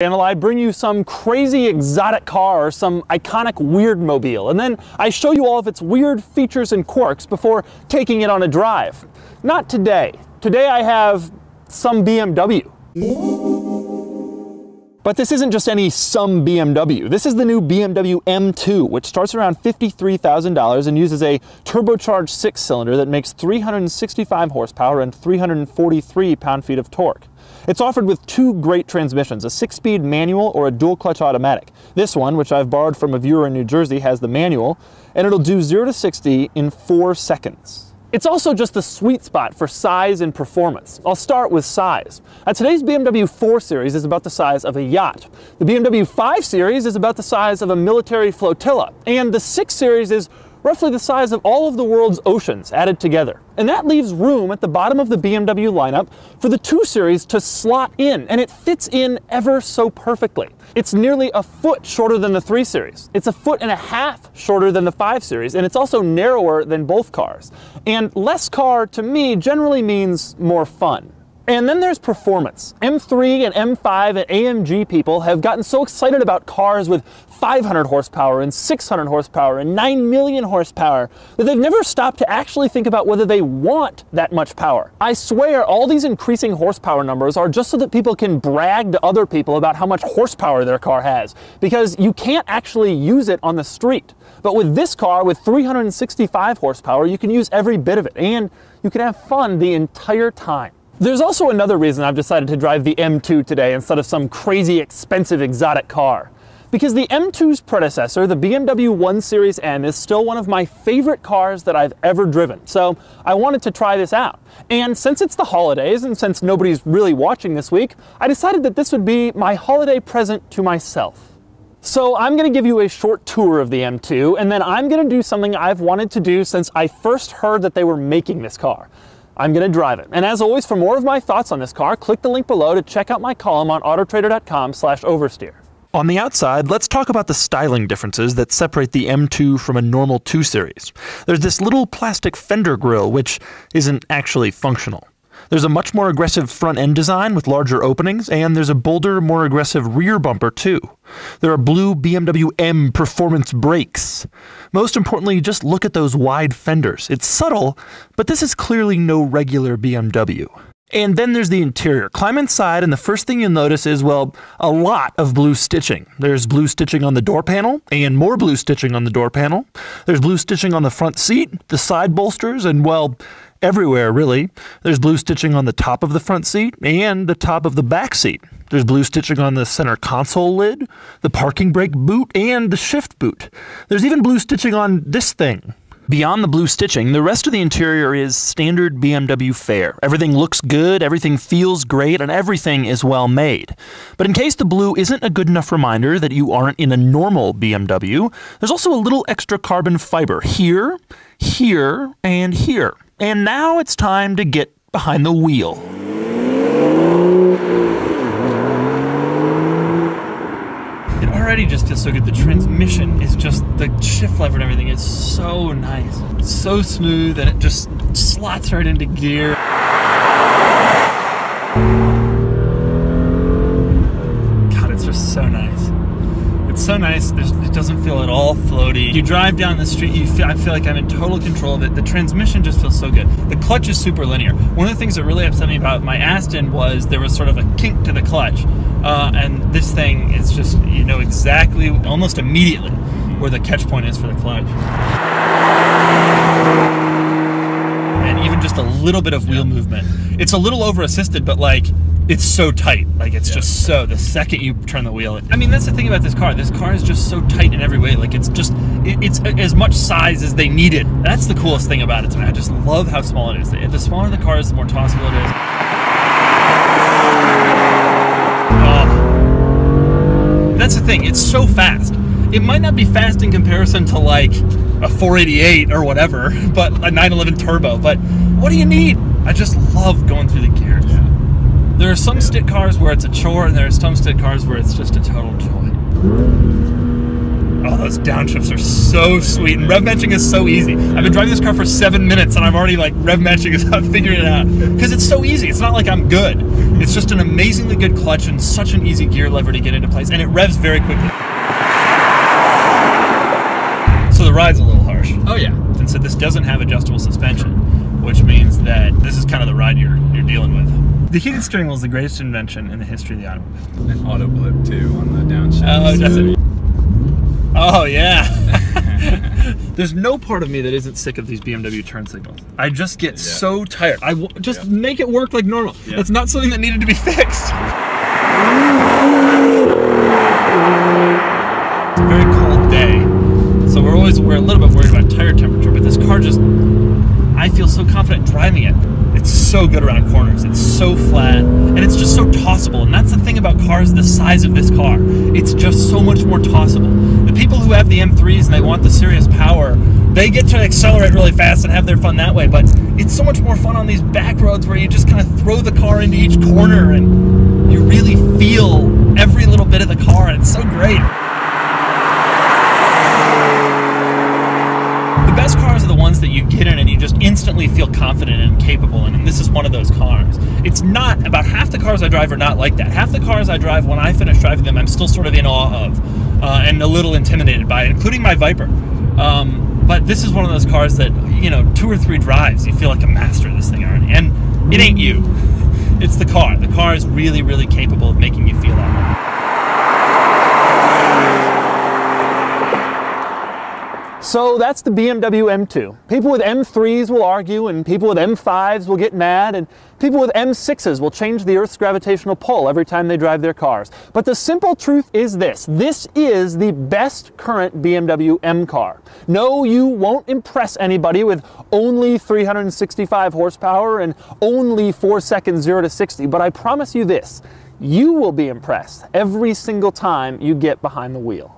Channel, I bring you some crazy exotic car or some iconic weird mobile, and then I show you all of its weird features and quirks before taking it on a drive. Not today. Today I have some BMW. But this isn't just any some BMW. This is the new BMW M2, which starts around $53,000 and uses a turbocharged 6-cylinder that makes 365 horsepower and 343 pound-feet of torque. It's offered with two great transmissions, a 6-speed manual or a dual-clutch automatic. This one, which I've borrowed from a viewer in New Jersey, has the manual, and it'll do 0 to 60 in 4 seconds. It's also just the sweet spot for size and performance. I'll start with size. Today's BMW 4 Series is about the size of a yacht. The BMW 5 Series is about the size of a military flotilla. And the 6 Series is roughly the size of all of the world's oceans added together. And that leaves room at the bottom of the BMW lineup for the 2 Series to slot in, and it fits in ever so perfectly. It's nearly a foot shorter than the 3 Series. It's a foot and a half shorter than the 5 Series, and it's also narrower than both cars. And less car, to me, generally means more fun. And then there's performance. M3 and M5 and AMG people have gotten so excited about cars with 500 horsepower and 600 horsepower and 9 million horsepower that they've never stopped to actually think about whether they want that much power. I swear all these increasing horsepower numbers are just so that people can brag to other people about how much horsepower their car has, because you can't actually use it on the street. But with this car, with 365 horsepower, you can use every bit of it, and you can have fun the entire time. There's also another reason I've decided to drive the M2 today instead of some crazy expensive exotic car. Because the M2's predecessor, the BMW 1 Series M, is still one of my favorite cars that I've ever driven. So I wanted to try this out. And since it's the holidays, and since nobody's really watching this week, I decided that this would be my holiday present to myself. So I'm going to give you a short tour of the M2, and then I'm going to do something I've wanted to do since I first heard that they were making this car. I'm going to drive it. And as always, for more of my thoughts on this car, click the link below to check out my column on autotrader.com/oversteer. On the outside, let's talk about the styling differences that separate the M2 from a normal 2 Series. There's this little plastic fender grille, which isn't actually functional. There's a much more aggressive front end design with larger openings, and there's a bolder, more aggressive rear bumper too. There are blue BMW M performance brakes. Most importantly, just look at those wide fenders. It's subtle, but this is clearly no regular BMW. And then there's the interior. Climb inside, and the first thing you'll notice is, well, a lot of blue stitching. There's blue stitching on the door panel, and more blue stitching on the door panel. There's blue stitching on the front seat, the side bolsters, and, well, everywhere, really. There's blue stitching on the top of the front seat and the top of the back seat. There's blue stitching on the center console lid, the parking brake boot, and the shift boot. There's even blue stitching on this thing. Beyond the blue stitching, the rest of the interior is standard BMW fare. Everything looks good, everything feels great, and everything is well made. But in case the blue isn't a good enough reminder that you aren't in a normal BMW, there's also a little extra carbon fiber here, here, and here. And now it's time to get behind the wheel. It already just feels so good. The transmission is just, the shift lever and everything is so nice. It's so smooth, and it just slots right into gear. God, it's just so nice. It's so nice. It doesn't feel at all floaty. You drive down the street, I feel like I'm in total control of it. The transmission just feels so good. The clutch is super linear. One of the things that really upset me about my Aston was there was sort of a kink to the clutch. And this thing is just, you know exactly, almost immediately, where the catch point is for the clutch. And even just a little bit of wheel movement. It's a little over-assisted, but like, it's so tight. Like, it's just so, the second you turn the wheel. I mean, that's the thing about this car. This car is just so tight in every way. Like, it's just, it's as much size as they needed. That's the coolest thing about it to me. I just love how small it is. The smaller the car is, the more tossable it is. That's the thing, it's so fast. It might not be fast in comparison to like a 488 or whatever, but a 911 turbo, but what do you need? I just love going through the gears. Yeah. There are some stick cars where it's a chore, and there are some stick cars where it's just a total joy. Oh, those downshifts are so sweet, and rev matching is so easy. I've been driving this car for 7 minutes, and I'm already like rev matching is how I'm figuring it out. Because it's so easy. It's not like I'm good. It's just an amazingly good clutch and such an easy gear lever to get into place, and it revs very quickly. So the ride's a little harsh. Oh yeah. And so this doesn't have adjustable suspension, which means that this is kind of the ride you're dealing with. The heated steering wheel is the greatest invention in the history of the automobile. An auto blip too on the downshift. Oh, does it? Oh yeah. There's no part of me that isn't sick of these BMW turn signals. I just get so tired. Just make it work like normal. That's not something that needed to be fixed. It's a very cold day, so we're a little bit worried about tire temperature, but this car just, I feel so confident driving it. It's so good around corners. It's so flat, and it's just so tossable. And that's the thing about cars the size of this car. It's just so much more tossable. The people who have the M3s and they want the serious power, they get to accelerate really fast and have their fun that way. But it's so much more fun on these back roads where you just kind of throw the car into each corner and you really feel every little bit of the car, and it's so great. The best cars are the ones that you get in and you just instantly feel confident and capable in, and this is one of those cars. It's not, about half the cars I drive are not like that. Half the cars I drive, when I finish driving them, I'm still sort of in awe of and a little intimidated by it, including my Viper. But this is one of those cars that, you know, 2 or 3 drives, you feel like a master of this thing already. And it ain't you. It's the car. The car is really, really capable of making you feel that way. So that's the BMW M2. People with M3s will argue, and people with M5s will get mad, and people with M6s will change the Earth's gravitational pull every time they drive their cars. But the simple truth is this. This is the best current BMW M car. No, you won't impress anybody with only 365 horsepower and only 4 seconds 0 to 60, but I promise you this. You will be impressed every single time you get behind the wheel.